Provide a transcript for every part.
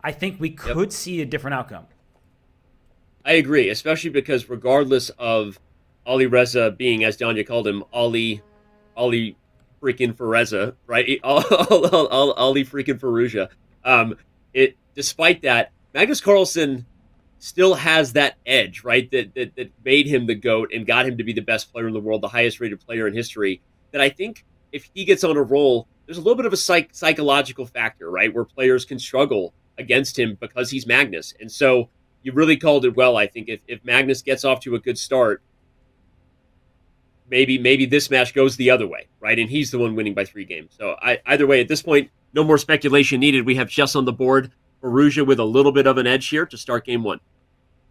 I think we could see a different outcome. I agree, especially because regardless of Alireza being, as Danya called him, Ali freaking Firouzja, right? Ali freaking Firouzja. It despite that, Magnus Carlsen still has that edge, right? That made him the GOAT and got him to be the best player in the world, the highest rated player in history. That I think if he gets on a roll, there's a little bit of a psychological factor, right? Where players can struggle against him because he's Magnus. And so you really called it well, I think. If Magnus gets off to a good start, maybe this match goes the other way, right? And he's the one winning by 3 games. So either way, at this point, no more speculation needed. We have chess on the board. Firouzja with a little bit of an edge here to start game 1.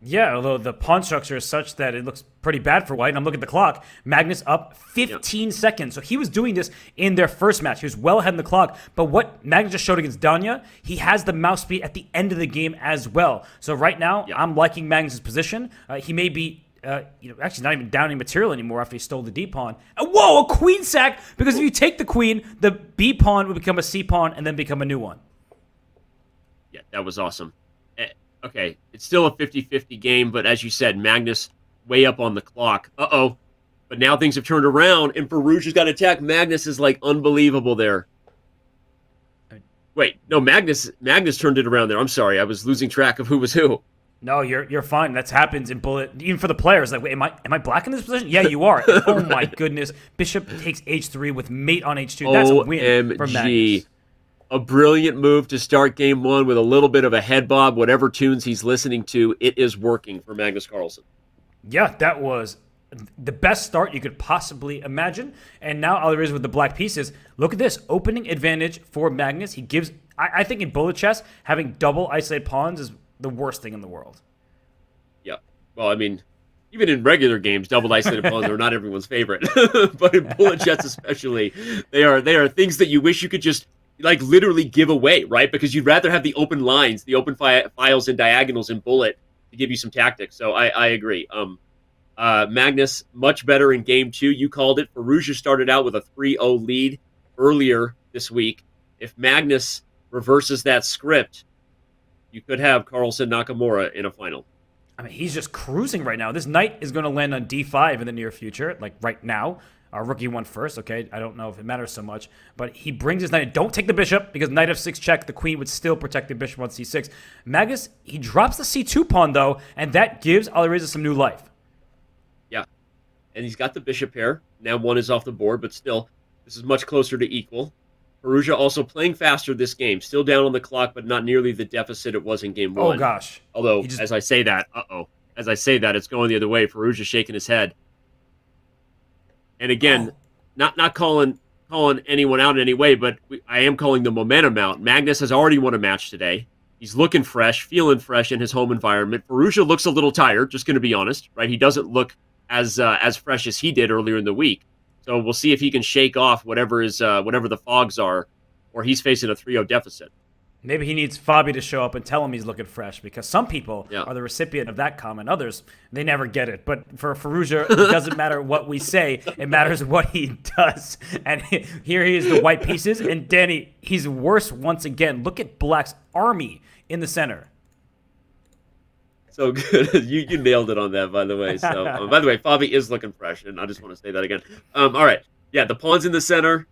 Yeah, although the pawn structure is such that it looks pretty bad for white. And I'm looking at the clock. Magnus up 15 seconds. So he was doing this in their first match. He was well ahead in the clock. But what Magnus just showed against Danya, he has the mouse speed at the end of the game as well. So right now, I'm liking Magnus' position. He may be actually not even down any material anymore after he stole the D pawn. Whoa, a queen sack! Because if you take the queen, the B pawn would become a C pawn and then become a new one. Yeah, that was awesome. Okay, it's still a 50-50 game, but as you said, Magnus way up on the clock. Uh-oh. But now things have turned around, and Firouzja's got to attack. Magnus is, like, unbelievable there. Wait, no, Magnus turned it around there. I'm sorry, I was losing track of who was who. No, you're fine. That happens in bullet, even for the players. Like, wait, am I black in this position? Yeah, you are. Oh my goodness! Bishop takes H3 with mate on H2. That's a win for Magnus. A brilliant move to start game 1 with a little bit of a head bob. Whatever tunes he's listening to, it is working for Magnus Carlsen. Yeah, that was the best start you could possibly imagine. And now Alireza with the black pieces. Look at this opening advantage for Magnus. He gives. I think in bullet chess, having double isolated pawns is the worst thing in the world. Yeah. Well, I mean, even in regular games, double isolated pawns are not everyone's favorite. But in bullet chess especially, they are things that you wish you could just like literally give away, right? Because you'd rather have the open lines, the open files and diagonals in bullet to give you some tactics. So I agree. Magnus, much better in game 2. You called it. Firouzja started out with a 3-0 lead earlier this week. If Magnus reverses that script, you could have Carlsen Nakamura in a final. I mean, he's just cruising right now. This knight is going to land on D5 in the near future, like right now. Our rookie won first, okay? I don't know if it matters so much. But he brings his knight. Don't take the bishop, because knight f6 check. The queen would still protect the bishop on c6. Magnus, he drops the c2 pawn, though, and that gives Alireza some new life. Yeah. And he's got the bishop pair. Now one is off the board, but still, this is much closer to equal. Firouzja also playing faster this game. Still down on the clock, but not nearly the deficit it was in game 1. Oh, gosh. Although, as I say that, as I say that, it's going the other way. Firouzja shaking his head. And again, not calling anyone out in any way, but I am calling the momentum out. Magnus has already won a match today. He's looking fresh, feeling fresh in his home environment. Firouzja looks a little tired, just going to be honest, right? He doesn't look as fresh as he did earlier in the week. So we'll see if he can shake off whatever the fogs are, or he's facing a 3-0 deficit. Maybe he needs Fabi to show up and tell him he's looking fresh, because some people are the recipient of that comment. Others, they never get it. But for Firouzja, it doesn't matter what we say. It matters what he does. And here he is, the white pieces. And Danny, he's worse once again. Look at Black's army in the center. So good. You nailed it on that, by the way. So, by the way, Fabi is looking fresh, and I just want to say that again. All right. Yeah, the pawn's in the center.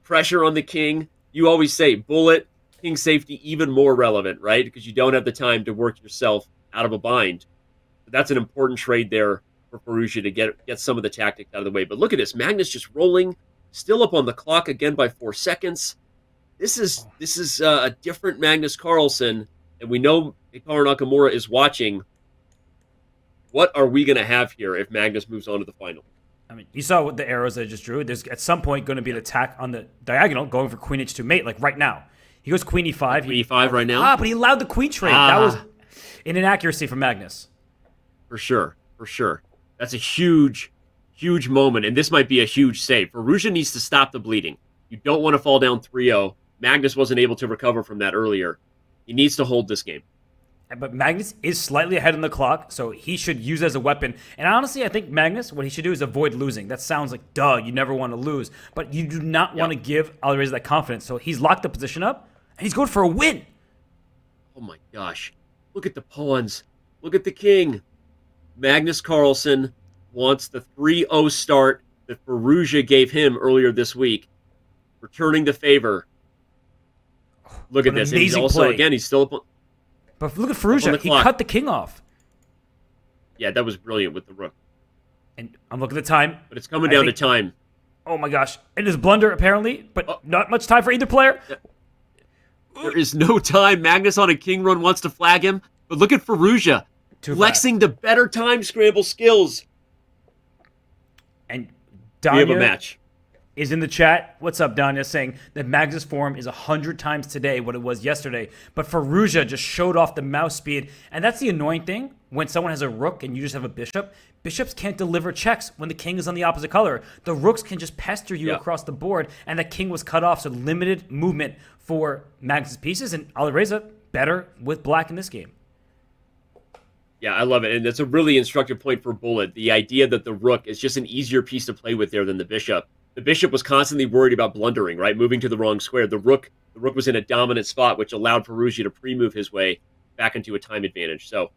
Pressure on the king. You always say bullet. King safety even more relevant, right? Because you don't have the time to work yourself out of a bind. But that's an important trade there for Firouzja to get some of the tactics out of the way. But look at this. Magnus just rolling, still up on the clock again by 4 seconds. This is a different Magnus Carlsen, and we know Hikaru Nakamura is watching. What are we going to have here if Magnus moves on to the final? I mean, you saw what the arrows I just drew. There's at some point going to be an attack on the diagonal going for queen h2 mate, like right now. He goes queen e5. Queen e5 right now? But he allowed the queen trade. That was an inaccuracy from Magnus. For sure. For sure. That's a huge, huge moment, and this might be a huge save. Firouzja needs to stop the bleeding. You don't want to fall down 3-0. Magnus wasn't able to recover from that earlier. He needs to hold this game. But Magnus is slightly ahead on the clock, so he should use it as a weapon. And honestly, I think Magnus, what he should do is avoid losing. That sounds like, duh, you never want to lose. But you do not want to give Alireza that confidence. So he's locked the position up, and he's going for a win. Oh my gosh. Look at the pawns. Look at the king. Magnus Carlsen wants the 3-0 start that Firouzja gave him earlier this week, returning the favor. Look at this. And he's also, again, he's still up. But look at Firouzja. He cut the king off. Yeah, that was brilliant with the rook. And I'm looking at the time. But it's coming down to time. Oh my gosh. It is blunder, apparently, but not much time for either player. There is no time. Magnus on a king run wants to flag him. But look at Firouzja. Flexing the better time scramble skills. And we have a match. Is in the chat. What's up, Danya? Saying that Magnus' form is 100 times today what it was yesterday. But Firouzja just showed off the mouse speed. And that's the annoying thing. When someone has a rook and you just have a bishop, bishops can't deliver checks when the king is on the opposite color. The rooks can just pester you across the board. And the king was cut off. So limited movement for Magnus' pieces. And Alireza better with black in this game. Yeah, I love it. And that's a really instructive point for Bullet. The idea that the rook is just an easier piece to play with there than the bishop. The bishop was constantly worried about blundering, right? Moving to the wrong square. The rook was in a dominant spot, which allowed Firouzja to pre-move his way back into a time advantage. So,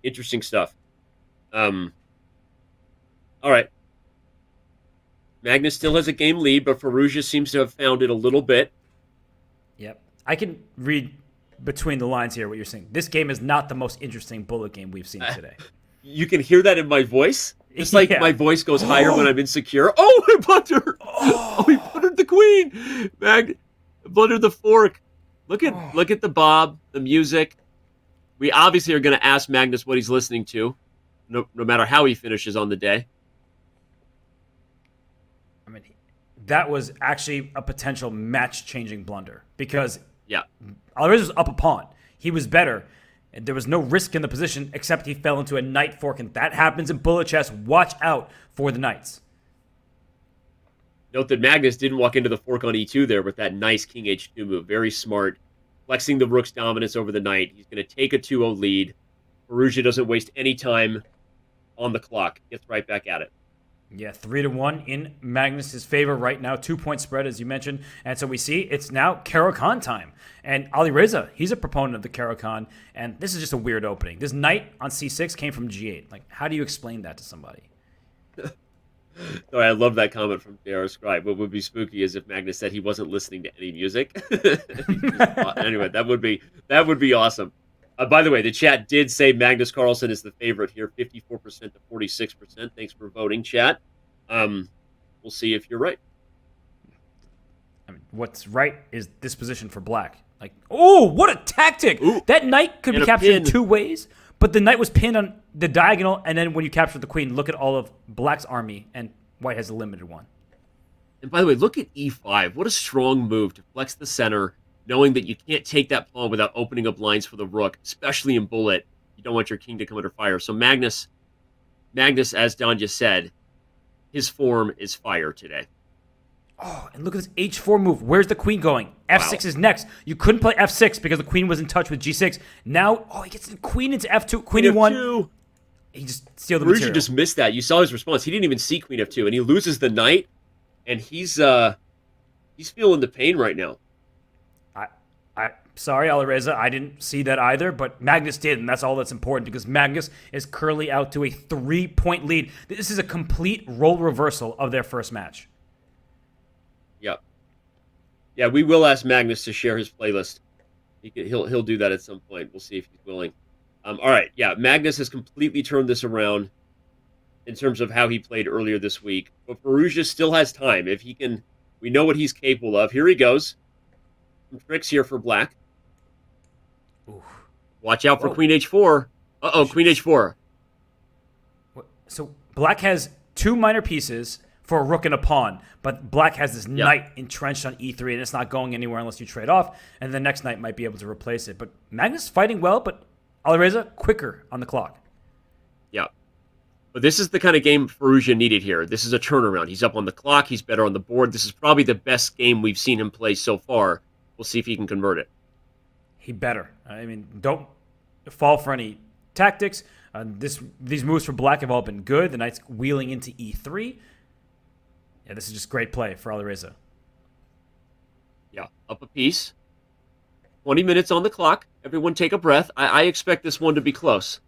interesting stuff. All right. Magnus still has a game lead, but Firouzja seems to have found it a little bit. Yep. I can read between the lines here what you're saying. This game is not the most interesting Bullet game we've seen today. You can hear that in my voice? Just like my voice goes higher when I'm insecure. Oh, I blundered! Oh, he blundered the queen! Blundered the fork. Look at the bob, the music. We obviously are going to ask Magnus what he's listening to, no matter how he finishes on the day. I mean, that was actually a potential match-changing blunder because Alireza was up a pawn. He was better. And there was no risk in the position except he fell into a knight fork, and that happens in bullet chess. Watch out for the knights. Note that Magnus didn't walk into the fork on e2 there with that nice king h2 move. Very smart. Flexing the rook's dominance over the knight. He's going to take a 2-0 lead. Firouzja doesn't waste any time on the clock. Gets right back at it. Yeah, 3-1 in Magnus' favor right now. 2-point spread, as you mentioned. And so we see it's now Caro-Kann time. And Alireza, he's a proponent of the Caro-Kann. And this is just a weird opening. This knight on c6 came from g8. Like, how do you explain that to somebody? Sorry, I love that comment from JR Scribe. What would be spooky is if Magnus said he wasn't listening to any music. Anyway, that would be awesome. By the way, the chat did say Magnus Carlsen is the favorite here, 54% to 46%. Thanks for voting, chat. We'll see if you're right. I mean, what's right is this position for black. Like, oh, what a tactic! Ooh, that knight could be captured in two ways, but the knight was pinned on the diagonal, and then when you capture the queen, look at all of black's army, and white has a limited one. And by the way, look at e5. What a strong move to flex the center, knowing that you can't take that pawn without opening up lines for the rook, especially in bullet. You don't want your king to come under fire. So Magnus, as Don just said, his form is fire today. Oh, and look at this h4 move. Where's the queen going? f6 is next. You couldn't play f6 because the queen was in touch with g6. Now, he gets the queen into f2, queen e1. He just steals the material. Just missed that. You saw his response. He didn't even see queen f2, and he loses the knight, and he's feeling the pain right now. Sorry, Alireza, I didn't see that either, but Magnus did, and that's all that's important because Magnus is currently out to a 3-point lead. This is a complete role reversal of their first match. Yeah, we will ask Magnus to share his playlist. He'll do that at some point. We'll see if he's willing. All right, yeah, Magnus has completely turned this around in terms of how he played earlier this week. But Firouzja still has time. If he can, we know what he's capable of. Here he goes. Some tricks here for black. Ooh. Watch out for queen h4. Uh-oh, queen h4. So black has two minor pieces for a rook and a pawn, but black has this knight entrenched on e3, and it's not going anywhere unless you trade off, and the next knight might be able to replace it. But Magnus fighting well, but Alireza quicker on the clock. Yeah. But this is the kind of game Firouzja needed here. This is a turnaround. He's up on the clock. He's better on the board. This is probably the best game we've seen him play so far. We'll see if he can convert it. He better. I mean, don't fall for any tactics. These moves for black have all been good. The knight's wheeling into e3. Yeah, this is just great play for Alireza. Yeah, up a piece. 20 minutes on the clock. Everyone take a breath. I expect this one to be close.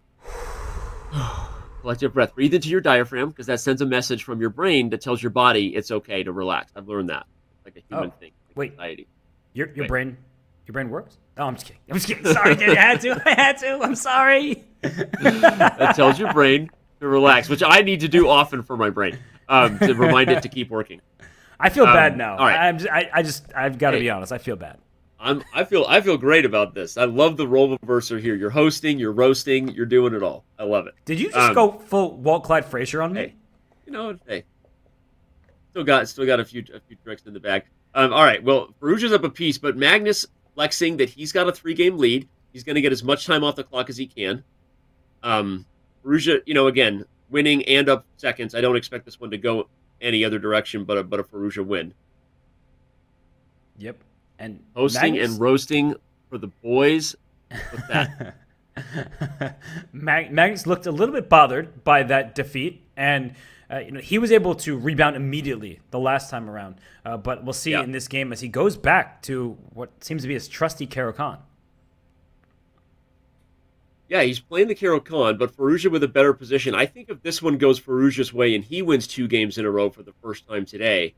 Collect your breath. Breathe into your diaphragm because that sends a message from your brain that tells your body it's okay to relax. I've learned that. Like a human thing. Like wait. anxiety. Your brain works? Oh, I'm just kidding. I'm just kidding. Sorry, dude. I had to. I'm sorry. That tells your brain to relax, which I need to do often for my brain to remind it to keep working. I feel bad now. All right. I've got to be honest. I feel bad. I feel great about this. I love the role reversal here. You're hosting, you're roasting, you're doing it all. I love it. Did you just go full Walt Clyde Frazier on me? Hey, still got a few tricks in the bag. All right. Well, Firouzja's up a piece, but Magnus flexing that he's got a 3-game lead. He's going to get as much time off the clock as he can. Firouzja, again, winning and up seconds. I don't expect this one to go any other direction but a Firouzja win. Yep. And hosting and roasting for the boys. What's that? Magnus looked a little bit bothered by that defeat, and he was able to rebound immediately the last time around. But we'll see in this game as he goes back to what seems to be his trusty Hikaru Khan. Yeah, he's playing the Hikaru Khan, but Firouzja with a better position. I think if this one goes Firouzja's way and he wins 2 games in a row for the first time today,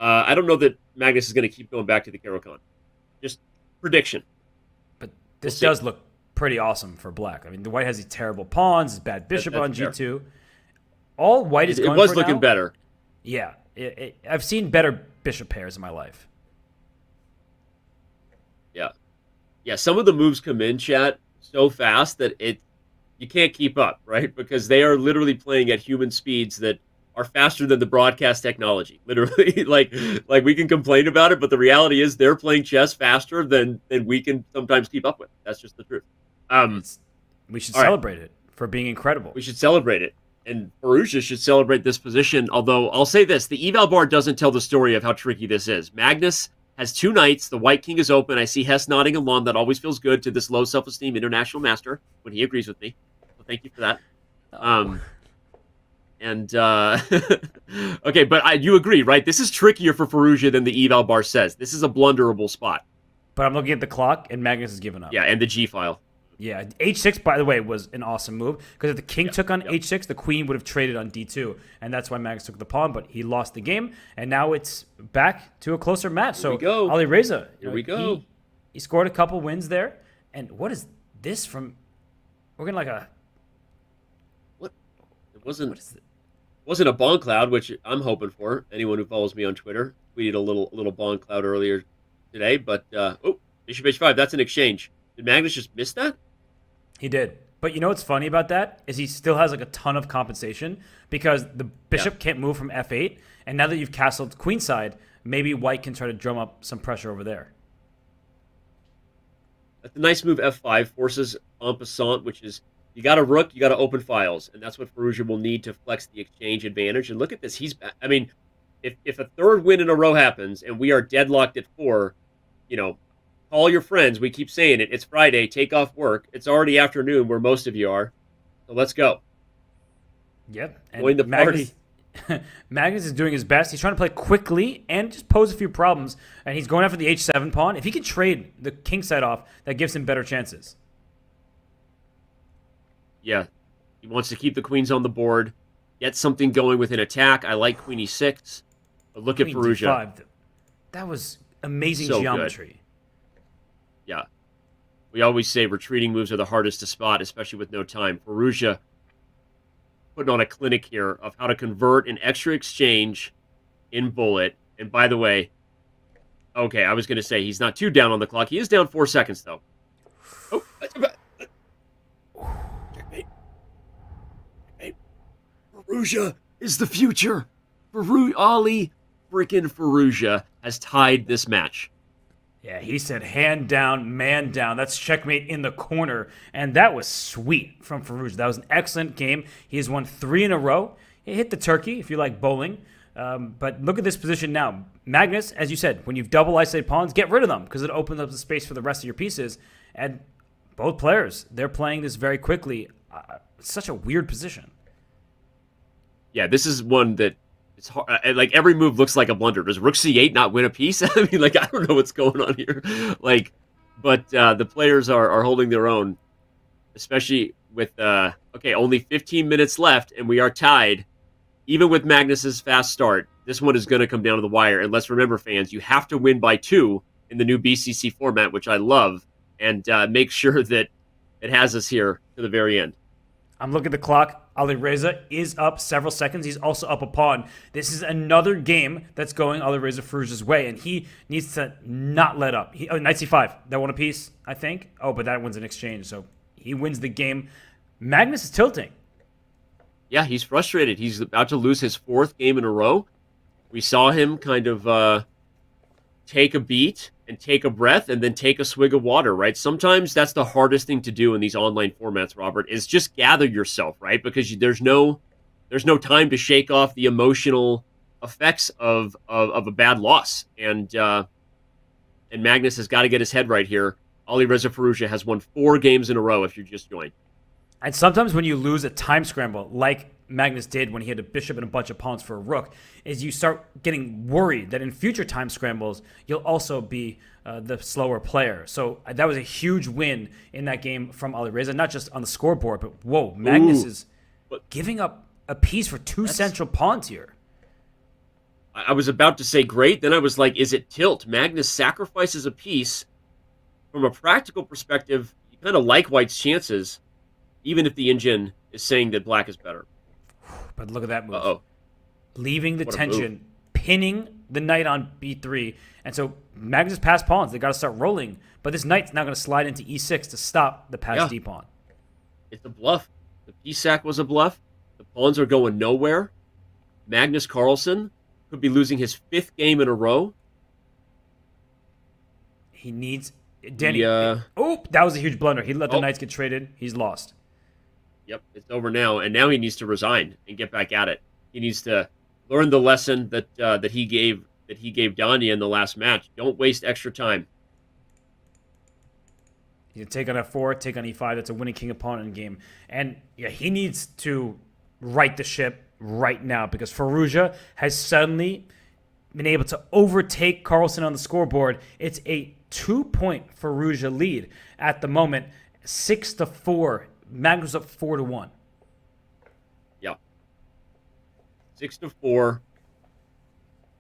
I don't know that Magnus is going to keep going back to the Hikaru Khan. Just prediction. But this does look pretty awesome for Black. I mean, the White has these terrible pawns, his bad bishop on G2. All White is going for It was looking now, better. Yeah. I've seen better bishop pairs in my life. Yeah. Yeah, some of the moves come in, chat, so fast that you can't keep up, right? Because they are literally playing at human speeds that are faster than the broadcast technology. Literally, like we can complain about it, but the reality is they're playing chess faster than we can sometimes keep up with. That's just the truth. We should celebrate it for being incredible. We should celebrate it. And Firouzja should celebrate this position, although I'll say this, the eval bar doesn't tell the story of how tricky this is. Magnus has 2 knights, the White King is open. I see Hess nodding along. That always feels good to this low self-esteem international master when he agrees with me. So thank you for that. Okay, but you agree, right? This is trickier for Firouzja than the eval bar says. This is a blunderable spot. But I'm looking at the clock, and Magnus has given up. Yeah, and the G file. Yeah, H6, by the way, was an awesome move, because if the king took on H6, the queen would have traded on D2, and that's why Magnus took the pawn, but he lost the game, and now it's back to a closer match. Here we go. Alireza, Here we go. He scored a couple wins there, and what is this from? We're going to like a... What? It wasn't a Bond Cloud, which I'm hoping for. Anyone who follows me on Twitter tweeted a little Bond Cloud earlier today, but Bishop H5, that's an exchange. Did Magnus just miss that? He did. But you know what's funny about that is he still has like a ton of compensation because the bishop can't move from F8, and now that you've castled queenside, maybe White can try to drum up some pressure over there. That's a nice move, F5, forces en passant, which is you got a rook, you got to open files, and that's what Firouzja will need to flex the exchange advantage. And look at this. I mean, if a 3rd win in a row happens and we are deadlocked at 4, call your friends. We keep saying it. It's Friday. Take off work. It's already afternoon where most of you are. So let's go. Yep. Join the party. Magnus is doing his best. He's trying to play quickly and just pose a few problems. And he's going after the H7 pawn. If he can trade the king side off, that gives him better chances. Yeah. He wants to keep the queens on the board. Get something going with an attack. I like queen E6. But look at Firouzja. D5. That was amazing geometry. Good. Yeah. We always say retreating moves are the hardest to spot, especially with no time. Firouzja putting on a clinic here of how to convert an extra exchange in bullet. And by the way, okay, I was going to say he's not too down on the clock. He is down 4 seconds, though. Oh, checkmate. Firouzja is the future. Ali freaking Firouzja has tied this match. Yeah, he said hand down, man down. That's checkmate in the corner. And that was sweet from Firouzja. That was an excellent game. He has won 3 in a row. He hit the turkey, if you like bowling. But look at this position now. Magnus, as you said, when you've double isolated pawns, get rid of them because it opens up the space for the rest of your pieces. And both players, they're playing this very quickly. It's such a weird position. Yeah, this is one that it's hard. Like every move looks like a blunder. Does Rook C8 not win a piece? I mean, like I don't know what's going on here. Like but the players are holding their own, especially with only 15 minutes left, and we are tied. Even with Magnus's fast start, this one is going to come down to the wire. And let's remember, fans, you have to win by 2 in the new BCC format, which I love, and make sure that it has us here to the very end. I'm looking at the clock. Alireza is up several seconds. He's also up a pawn. This is another game that's going Alireza Firouzja's way, and he needs to not let up. Knight c5. That won a piece, I think. Oh, but that wins an exchange, so he wins the game. Magnus is tilting. Yeah, he's frustrated. He's about to lose his 4th game in a row. We saw him kind of take a beat and take a breath and then take a swig of water, right? Sometimes that's the hardest thing to do in these online formats, Robert, is just gather yourself, right? Because there's no time to shake off the emotional effects of a bad loss. And Magnus has got to get his head right here. Alireza Firouzja has won 4 games in a row if you just joined. And sometimes when you lose a time scramble, like Magnus did when he had a bishop and a bunch of pawns for a rook, is you start getting worried that in future time scrambles, you'll also be the slower player. So that was a huge win in that game from Alireza, not just on the scoreboard, but whoa, Magnus is giving up a piece for 2 central pawns here. I was about to say great, then I was like, is it tilt? Magnus sacrifices a piece. From a practical perspective, you kind of like White's chances, even if the engine is saying that Black is better. But look at that move. Uh-oh. Leaving the tension, pinning the knight on b3. And so Magnus passed pawns. They got to start rolling. But this knight's now going to slide into e6 to stop the pass d pawn. It's a bluff. The piece sack was a bluff. The pawns are going nowhere. Magnus Carlsen could be losing his 5th game in a row. He needs... Danny... Oh, that was a huge blunder. He let the knights get traded. He's lost. Yep, it's over now, and now he needs to resign and get back at it. He needs to learn the lesson that he gave Danya in the last match. Don't waste extra time. You can take on f4, take on e5. That's a winning king opponent in game. And yeah, he needs to right the ship right now because Firouzja has suddenly been able to overtake Carlsen on the scoreboard. It's a 2-point Firouzja lead at the moment, 6-4. Magnus up 4-1. Yeah. 6-4.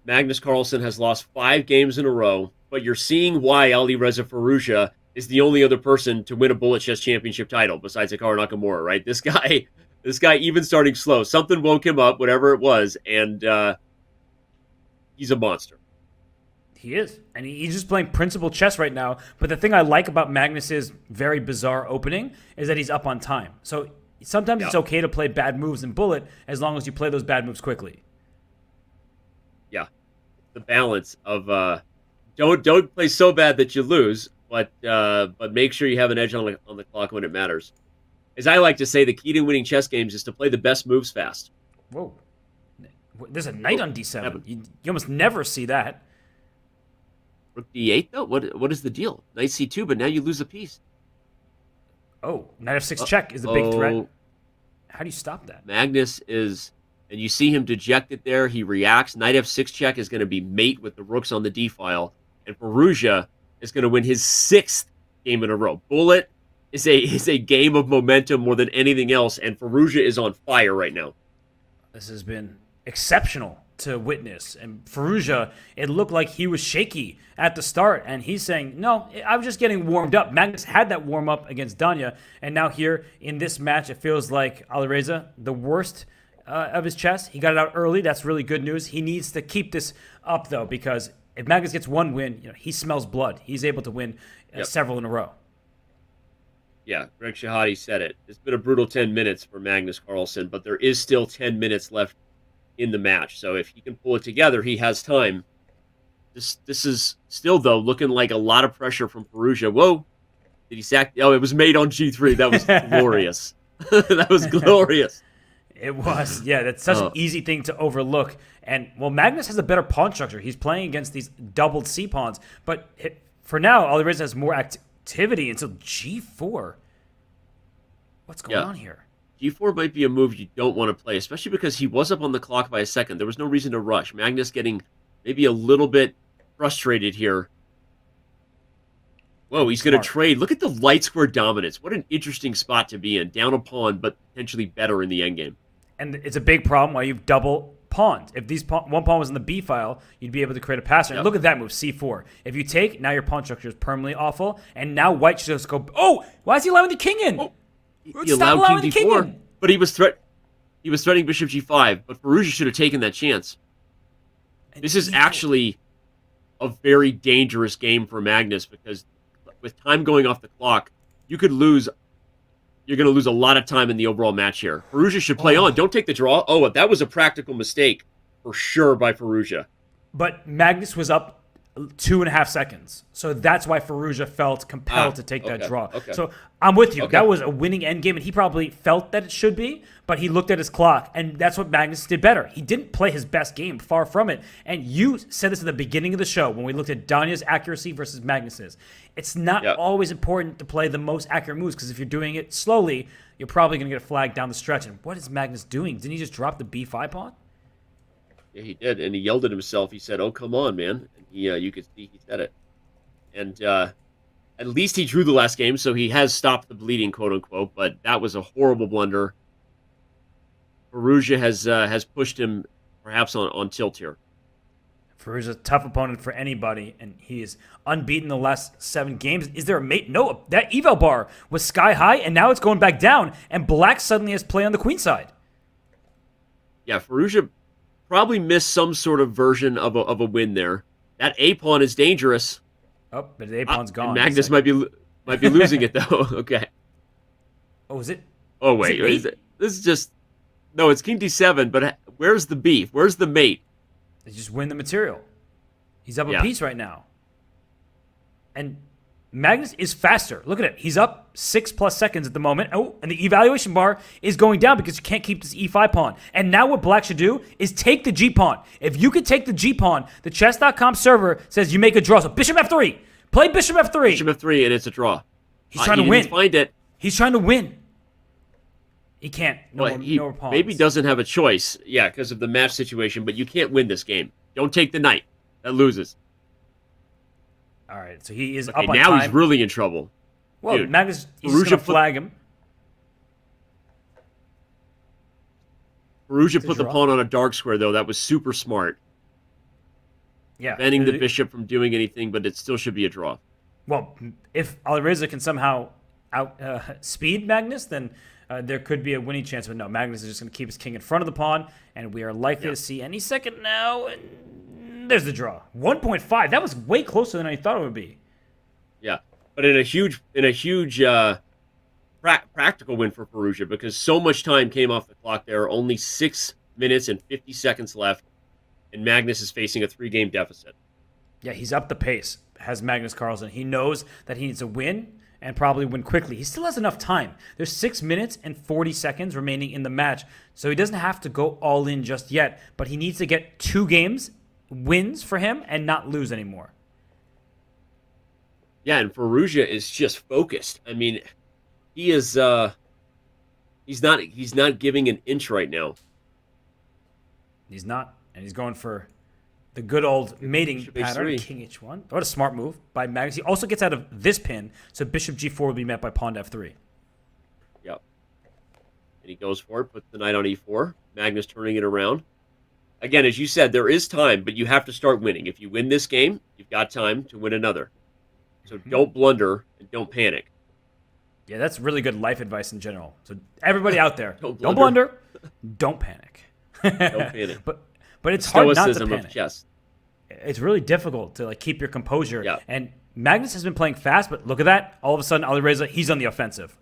Magnus Carlsen has lost 5 games in a row, but you're seeing why Alireza Firouzja is the only other person to win a Bullet Chess Championship title besides Hikaru Nakamura, right? This guy, even starting slow, something woke him up, whatever it was, and he's a monster. He is. And he's just playing principal chess right now. But the thing I like about Magnus's very bizarre opening is that he's up on time. So sometimes it's okay to play bad moves in Bullet as long as you play those bad moves quickly. Yeah. The balance of don't play so bad that you lose, but make sure you have an edge on the clock when it matters. As I like to say, the key to winning chess games is to play the best moves fast. Whoa. There's a knight on d7. You almost never see that. Rook d8, though? What is the deal? Knight c2, but now you lose a piece. Oh, knight f6 check is the big threat. How do you stop that? Magnus is, and you see him dejected there. He reacts. Knight f6 check is going to be mate with the rooks on the d file. And Firouzja is going to win his 6th game in a row. Bullet is a game of momentum more than anything else, and Firouzja is on fire right now. This has been exceptional to witness. And Firouzja, it looked like he was shaky at the start, and he's saying, no, I was just getting warmed up. Magnus had that warm-up against Danya, and now here in this match, it feels like Alireza, the worst of his chess. He got it out early. That's really good news. He needs to keep this up, though, because if Magnus gets one win, he smells blood. He's able to win several in a row. Yeah, Greg Shahadi said it. It's been a brutal 10 minutes for Magnus Carlsen, but there is still 10 minutes left in the match. So if he can pull it together, he has time. This is still, though, looking like a lot of pressure from Firouzja. Whoa. Did he sack? Oh, it was made on G3. That was glorious. That was glorious. It was. Yeah, that's such an easy thing to overlook. And, well, Magnus has a better pawn structure. He's playing against these doubled C-pawns. But for now, Alireza has more activity until G4. What's going on here? G4 might be a move you don't want to play, especially because he was up on the clock by a second. There was no reason to rush. Magnus getting maybe a little bit frustrated here. Whoa, he's going to trade. Look at the light square dominance. What an interesting spot to be in. Down a pawn, but potentially better in the endgame. And it's a big problem why you've double pawns. If one pawn was in the B file, you'd be able to create a passer. And look at that move, C4. If you take, now your pawn structure is permanently awful. And now white should just go, oh, why is he allowing the king in? Oh, he allowed king D4, but he was threatening bishop G5, but Firouzja should have taken that chance. This is actually a very dangerous game for Magnus because with time going off the clock, you're going to lose a lot of time in the overall match here. Firouzja should play on. Don't take the draw. Oh, that was a practical mistake for sure by Firouzja. But Magnus was up 2.5 seconds. So that's why Firouzja felt compelled to take that draw. Okay. So I'm with you. That was a winning endgame, and he probably felt that it should be, but he looked at his clock, and that's what Magnus did better. He didn't play his best game, far from it. And you said this at the beginning of the show when we looked at Danya's accuracy versus Magnus's. It's not always important to play the most accurate moves, because if you're doing it slowly, you're probably going to get a flag down the stretch. And what is Magnus doing? Didn't he just drop the B5 pawn? Yeah, he did, and he yelled at himself. He said, "Oh, come on, man." And you could see he said it. And at least he drew the last game, so he has stopped the bleeding, quote-unquote, but that was a horrible blunder. Firouzja has pushed him perhaps on tilt here. Firouzja, a tough opponent for anybody, and he is unbeaten the last 7 games. Is there a mate? No, that eval bar was sky high, and now it's going back down, and black suddenly has play on the queen side. Yeah, Firouzja probably missed some sort of version of a win there. That A pawn is dangerous. Oh, but the A pawn's gone. And Magnus might be losing it though. Okay. Oh, is it? Oh wait, this is just no. It's King D7, but where's the beef? Where's the mate? They just win the material. He's up a piece right now, and Magnus is faster. Look at it. He's up 6+ seconds at the moment. Oh, and the evaluation bar is going down because you can't keep this E5 pawn. And now what black should do is take the G pawn. If you could take the G pawn, the chess.com server says you make a draw. So bishop F3. Play bishop F3. Bishop F3, and it's a draw. He's trying to win. Find it. He's trying to win. He can't. No more pawns. Maybe doesn't have a choice. Yeah, because of the match situation. But you can't win this game. Don't take the knight. That loses. All right, so he is up on now time. He's really in trouble. Well, dude, Magnus, he's just going to flag him. Firouzja put the pawn on a dark square, though. That was super smart. Yeah. Preventing the bishop from doing anything, but it still should be a draw. Well, if Alireza can somehow speed Magnus, then there could be a winning chance. But no, Magnus is just going to keep his king in front of the pawn, and we are likely to see any second now. And there's the draw. 1.5. That was way closer than I thought it would be. Yeah, but in a huge practical win for Firouzja because so much time came off the clock there. Only 6 minutes and 50 seconds left, and Magnus is facing a 3-game deficit. Yeah, he's up the pace, has Magnus Carlsen. He knows that he needs to win and probably win quickly. He still has enough time. There's 6 minutes and 40 seconds remaining in the match, so he doesn't have to go all in just yet, but he needs to get 2 games wins for him and not lose anymore. Yeah, and Firouzja is just focused. I mean, he is he's not giving an inch right now. He's not, and he's going for the good old mating pattern. King H1. What a smart move by Magnus. He also gets out of this pin, so bishop G4 will be met by pawn to F3. Yep. And he goes for it, puts the knight on E4. Magnus turning it around. Again, as you said, there is time, but you have to start winning. If you win this game, you've got time to win another. So don't blunder and don't panic. Yeah, that's really good life advice in general. So everybody out there, don't blunder, don't panic. Don't panic. But it's hard not to panic. Of chess. It's really difficult to keep your composure. Yeah. And Magnus has been playing fast, but look at that. All of a sudden, Alireza, he's on the offensive.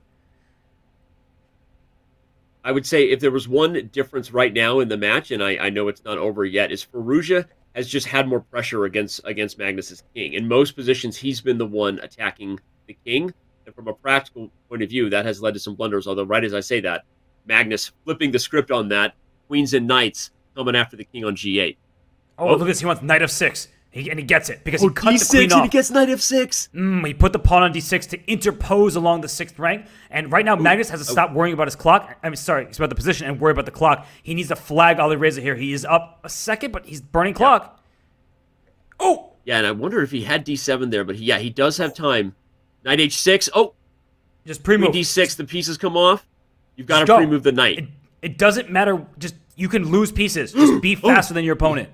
I would say if there was one difference right now in the match, and I know it's not over yet, is Firouzja has just had more pressure against Magnus's king. In most positions, he's been the one attacking the king. And from a practical point of view, that has led to some blunders. Although, right as I say that, Magnus flipping the script on that, queens and knights coming after the king on G8. Oh, look at this. He wants knight F6. And he gets it because he cut D6, the queen off. And he gets knight F6. He put the pawn on D6 to interpose along the 6th rank. And right now, Magnus has to stop worrying about his clock. He's about the position and worry about the clock. He needs to flag Alireza here. He is up a second, but he's burning clock. Oh! Yeah, and I wonder if he had D7 there, but he does have time. Knight h6. Oh, Just pre-move. d6. The pieces come off. You've got to go. pre-move the knight. It doesn't matter. Just you can lose pieces. Just be faster than your opponent.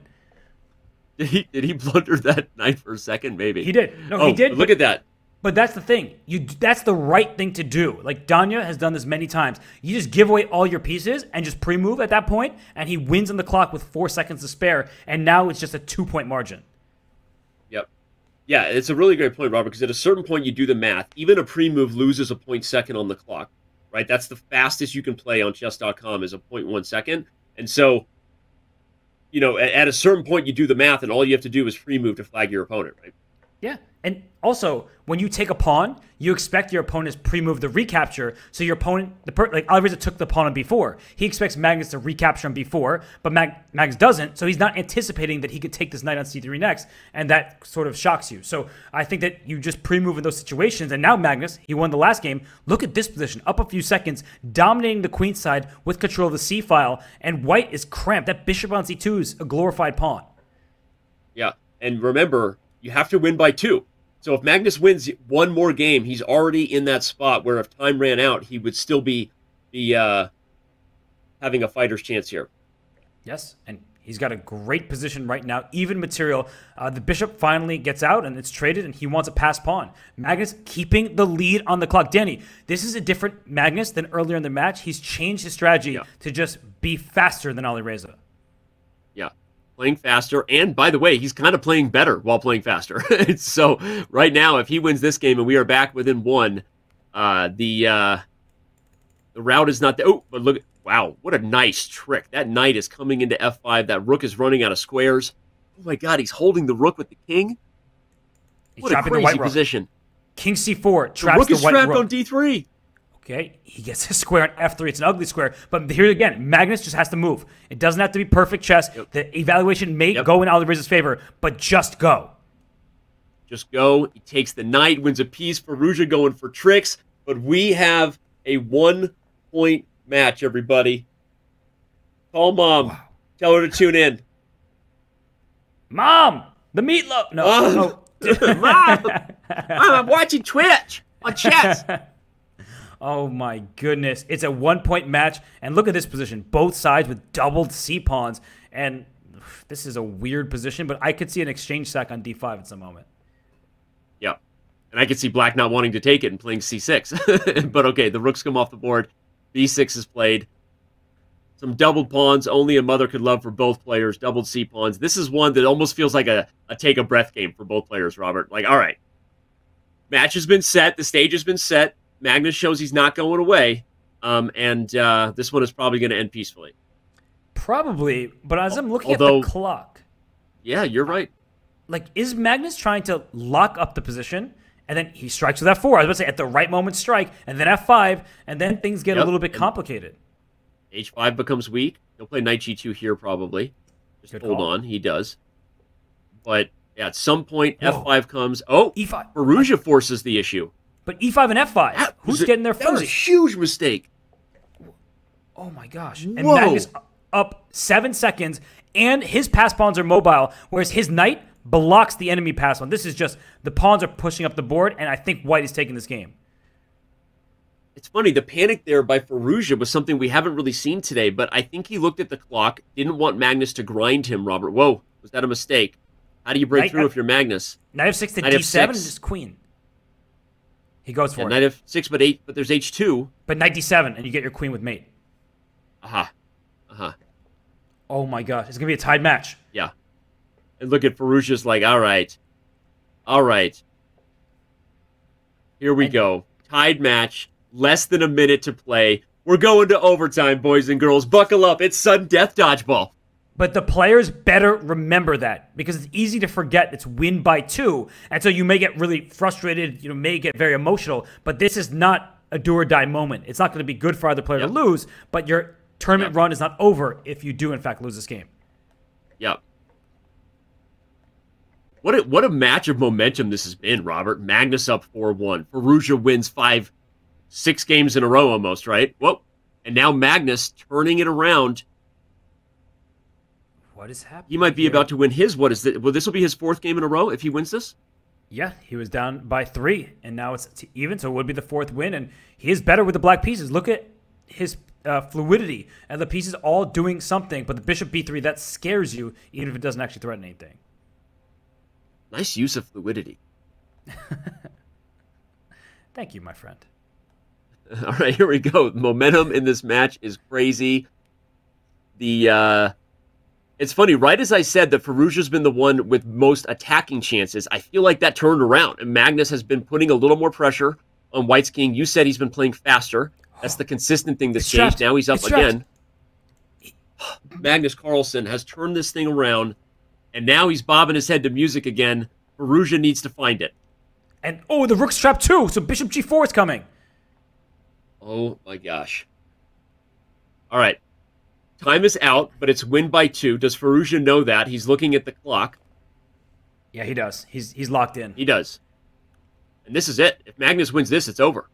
Did he blunder that knight for a second? Maybe He did. No, he did. Look at that. But that's the thing. That's the right thing to do. Like Danya has done this many times. You just give away all your pieces and just pre-move at that point, and he wins on the clock with 4 seconds to spare. And now it's just a 2-point margin. Yep. Yeah, it's a really great point, Robert. Because at a certain point, you do the math. Even a pre-move loses a 0.1 second on the clock. Right. That's the fastest you can play on chess.com is a 0.1 second. And so, you know, at a certain point, you do the math, and all you have to do is pre-move to flag your opponent. Right. Yeah. And also, when you take a pawn, you expect your opponent's pre-move the recapture. So your opponent, like Alireza took the pawn on b4. He expects Magnus to recapture on b4, but Magnus doesn't. So he's not anticipating that he could take this knight on c3 next, and that sort of shocks you. So I think that you just pre-move in those situations. And now Magnus, he won the last game. Look at this position, up a few seconds, dominating the queen side with control of the c file, and white is cramped. That bishop on c2 is a glorified pawn. Yeah, and remember, you have to win by 2. So if Magnus wins one more game, he's already in that spot where if time ran out, he would still be having a fighter's chance here. Yes, and he's got a great position right now, even material. The bishop finally gets out, and it's traded, and he wants a pass pawn. Magnus keeping the lead on the clock. Danny, this is a different Magnus than earlier in the match. He's changed his strategy to just be faster than Alireza. Yeah. Playing faster, and by the way, he's kind of playing better while playing faster. So right now, if he wins this game and we are back within 1, the route is not there. Oh, but look, wow, what a nice trick. That knight is coming into f5. That rook is running out of squares. Oh my god, he's holding the rook with the king. What a crazy position. King c4, traps the rook is white trapped rook on d3. Okay, he gets a square on f3. It's an ugly square. But here again, Magnus just has to move. It doesn't have to be perfect chess. The evaluation may go in Alireza's favor, but just go. Just go. He takes the knight, wins a piece. Firouzja going for tricks. But we have a 1-point match, everybody. Call Mom. Wow. Tell her to tune in. Mom! The meatloaf! No. Mom, I'm watching Twitch on chess. Oh my goodness. It's a 1-point match. And look at this position. Both sides with doubled c-pawns. And this is a weird position, but I could see an exchange sack on d5 at some moment. Yeah. And I could see black not wanting to take it and playing c6. But okay, the rooks come off the board. b6 is played. Some doubled pawns. Only a mother could love for both players. Doubled c-pawns. This is one that almost feels like a take-a-breath game for both players, Robert. Like, all right. Match has been set. The stage has been set. Magnus shows he's not going away, and this one is probably going to end peacefully. Probably, but as I'm looking at the clock... Yeah, you're right. Like, is Magnus trying to lock up the position, and then he strikes with f4? I was about to say, at the right moment strike, and then f5, and then things get a little bit complicated. h5 becomes weak. He'll play knight g2 here, probably. Just hold on, he does. But, yeah, at some point, f5 comes... Oh, e5. Firouzja forces the issue. But e5 and f5. Who's getting there first? That was a huge mistake. Oh my gosh. And Magnus up 7 seconds, and his pass pawns are mobile, whereas his knight blocks the enemy pass pawn. This is just, the pawns are pushing up the board, and I think white is taking this game. It's funny, the panic there by Firouzja was something we haven't really seen today, but I think he looked at the clock, didn't want Magnus to grind him, Robert. Whoa, was that a mistake? How do you break through if you're Magnus? Knight f6 to d7 and just queen. He goes for it. Knight f6, but there's h2. But knight d7, and you get your queen with mate. Aha. Oh my gosh, it's going to be a tied match. Yeah. And look at Firouzja's like, all right. Here we go. Tied match. Less than a minute to play. We're going to overtime, boys and girls. Buckle up. It's sudden death dodgeball. But the players better remember that, because it's easy to forget it's win by 2. And so you may get really frustrated, may get very emotional, but this is not a do or die moment. It's not going to be good for either player to lose, but your tournament run is not over if you do in fact lose this game. Yep. What a match of momentum this has been, Robert. Magnus up 4-1. Firouzja wins 6 games in a row almost, right? Whoa. And now Magnus turning it around. What is happening? He might be about to win his, will this will be his 4th game in a row if he wins this? Yeah, he was down by 3, and now it's even, so it would be the 4th win, and he is better with the black pieces. Look at his fluidity, and the pieces all doing something, but the bishop b3, that scares you, even if it doesn't actually threaten anything. Nice use of fluidity. Thank you, my friend. All right, here we go. Momentum in this match is crazy. It's funny, right as I said that Firouzja's been the one with most attacking chances, I feel like that turned around, and Magnus has been putting a little more pressure on White's king. You said he's been playing faster. That's the consistent thing that's changed. Now he's up again. Magnus Carlsen has turned this thing around, and now he's bobbing his head to music again. Firouzja needs to find it. And, oh, the rook's trapped too, so bishop g4 is coming. Oh, my gosh. All right. Time is out, but it's win by 2. Does Firouzja know that? He's looking at the clock. Yeah, he does. He's locked in. He does. And this is it. If Magnus wins this, it's over.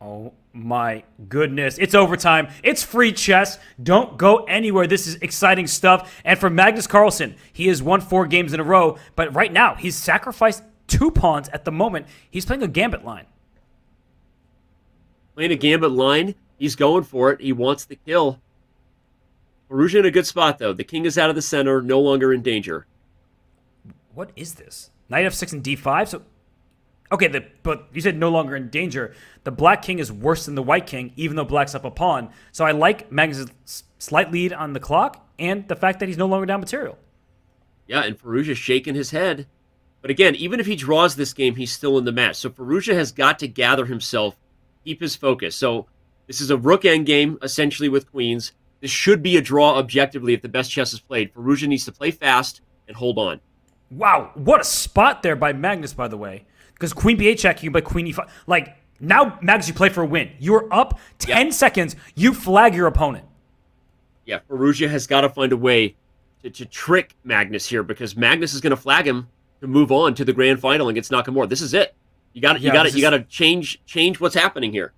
Oh, my goodness. It's overtime. It's free chess. Don't go anywhere. This is exciting stuff. And for Magnus Carlsen, he has won 4 games in a row, but right now, he's sacrificed 2 pawns at the moment. He's playing a gambit line. Playing a gambit line. He's going for it. He wants the kill. Firouzja in a good spot, though. The king is out of the center, no longer in danger. What is this? Knight f6 and d5? So, okay, but you said no longer in danger. The black king is worse than the white king, even though black's up a pawn. So I like Magnus' slight lead on the clock and the fact that he's no longer down material. Yeah, and Firouzja's shaking his head. But again, even if he draws this game, he's still in the match. So Firouzja has got to gather himself, keep his focus. So this is a rook endgame, essentially, with queens. This should be a draw objectively if the best chess is played. Firouzja needs to play fast and hold on. Wow, what a spot there by Magnus, by the way. Because queen b8 check, you can play queen e5. Like, now, Magnus, you play for a win. You're up 10 seconds. You flag your opponent. Yeah, Firouzja has got to find a way to trick Magnus here, because Magnus is going to flag him to move on to the grand final against Nakamura. This is it. You got to change what's happening here.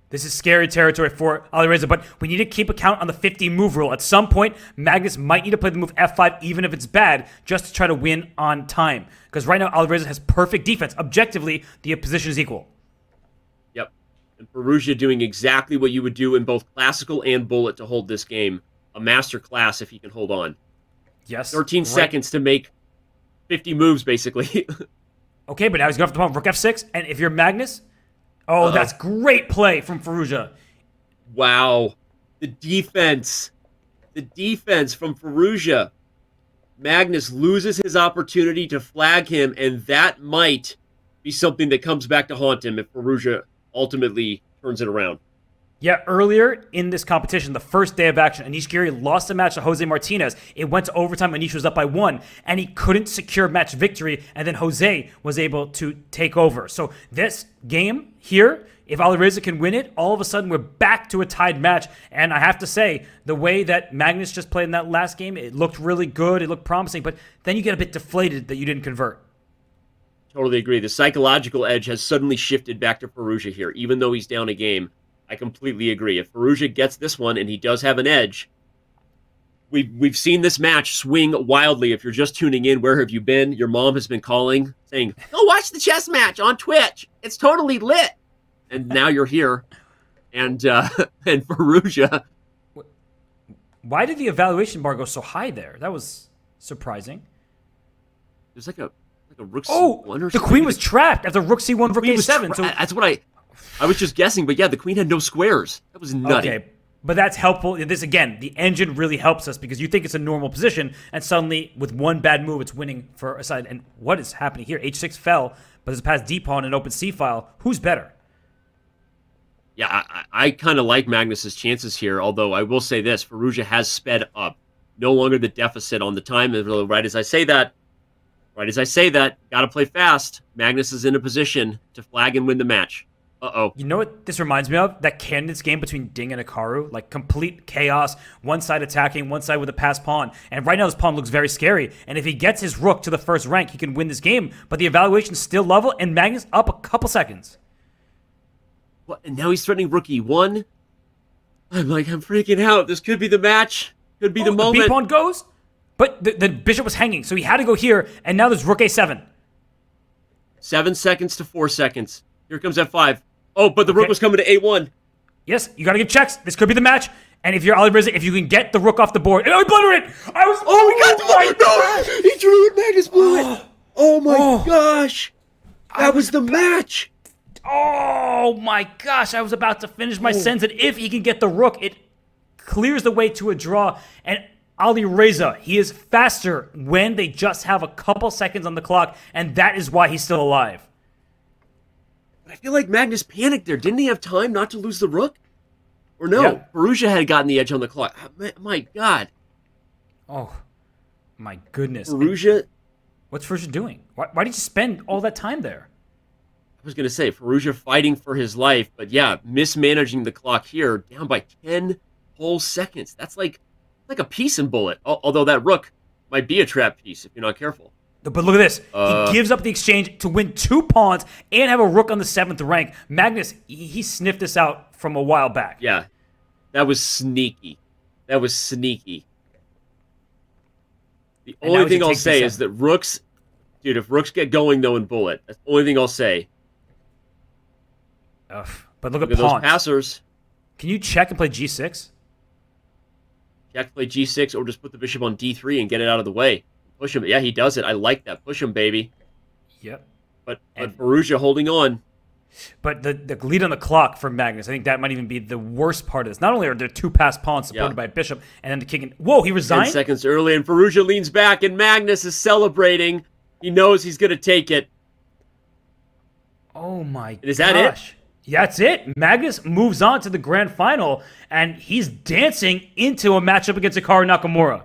This is scary territory for Alireza, but we need to keep account on the 50-move rule. At some point, Magnus might need to play the move f5, even if it's bad, just to try to win on time. Because right now, Alireza has perfect defense. Objectively, the position is equal. Yep. And Firouzja doing exactly what you would do in both classical and bullet to hold this game. A master class if he can hold on. Yes. 13 seconds to make 50 moves, basically. Okay, but now he's going for the pawn. Rook f6, and if you're Magnus... Oh, that's great play from Firouzja. Wow. The defense. The defense from Firouzja. Magnus loses his opportunity to flag him, and that might be something that comes back to haunt him if Firouzja ultimately turns it around. Yeah, earlier in this competition, the first day of action, Anish Giri lost a match to Jose Martinez. It went to overtime. Anish was up by 1, and he couldn't secure match victory, and then Jose was able to take over. So this game here, if Alireza can win it, all of a sudden we're back to a tied match. And I have to say, the way that Magnus just played in that last game, it looked really good. It looked promising, but then you get a bit deflated that you didn't convert. Totally agree. The psychological edge has suddenly shifted back to Firouzja here, even though he's down a game. I completely agree. If Firouzja gets this one, and he does have an edge, we've seen this match swing wildly. If you're just tuning in, where have you been? Your mom has been calling, saying, "Go watch the chess match on Twitch. It's totally lit." And now you're here, and Firouzja. Why did the evaluation bar go so high there? That was surprising. There's like a rook c1 or something. The queen was trapped after rook c1, rook a7. So that's what I was just guessing, but yeah, the queen had no squares. That was nutty. Okay, but that's helpful. This, again, the engine really helps us because you think it's a normal position, and suddenly, with one bad move, it's winning for a side. And what is happening here? h6 fell, but it's past d-pawn and open c-file. Who's better? Yeah, I kind of like Magnus's chances here, although I will say this. Firouzja has sped up. No longer the deficit on the time. Right as I say that, got to play fast. Magnus is in a position to flag and win the match. Uh-oh. You know what this reminds me of? That candidates game between Ding and Hikaru. Like, complete chaos. One side attacking, one side with a passed pawn. And right now, this pawn looks very scary. And if he gets his rook to the first rank, he can win this game. But the evaluation's still level, and Magnus up a couple seconds. What? And now he's threatening rook e1? I'm freaking out. This could be the match. Could be the moment. The b-pawn goes, but the bishop was hanging, so he had to go here, and now there's rook a7. 7 seconds to 4 seconds. Here comes F5. Oh, but the rook was coming to A1. Yes, you got to give checks. This could be the match. And if you're Alireza, if you can get the rook off the board. Oh, he blundered it! Oh, we got the no! He drew it, Magnus blew it! Oh my gosh! That was the match! Oh my gosh, I was about to finish my sentence. And if he can get the rook, it clears the way to a draw. And Alireza, he is faster when they just have a couple seconds on the clock, and that is why he's still alive. But I feel like Magnus panicked there. Didn't he have time not to lose the rook? Or no, Yeah. Firouzja had gotten the edge on the clock. My God. Oh, my goodness. Firouzja... What's Firouzja doing? Why did you spend all that time there? I was going to say, Firouzja fighting for his life, but yeah, mismanaging the clock here, down by 10 whole seconds. That's like a piece in bullet, although that rook might be a trap piece if you're not careful. But look at this. He gives up the exchange to win 2 pawns and have a rook on the 7th rank. Magnus, he sniffed this out from a while back. Yeah, that was sneaky. That was sneaky. The only thing I'll say is that rooks... Dude, if rooks get going, though, in bullet, that's the only thing I'll say. Ugh. But look at those pawns. passers. Can you check and play G6? Check, play G6, or just put the bishop on D3 and get it out of the way. Push him. Yeah, he does it. I like that. Push him, baby. Yep. But Firouzja holding on. But the lead on the clock for Magnus, I think that might even be the worst part of this. Not only are there 2 passed pawns supported by a bishop, and then the king... Whoa, he resigned? 10 seconds early, and Firouzja leans back, and Magnus is celebrating. He knows he's going to take it. Oh, my gosh. Is that it? Yeah, that's it. Magnus moves on to the grand final, and he's dancing into a matchup against Hikaru Nakamura.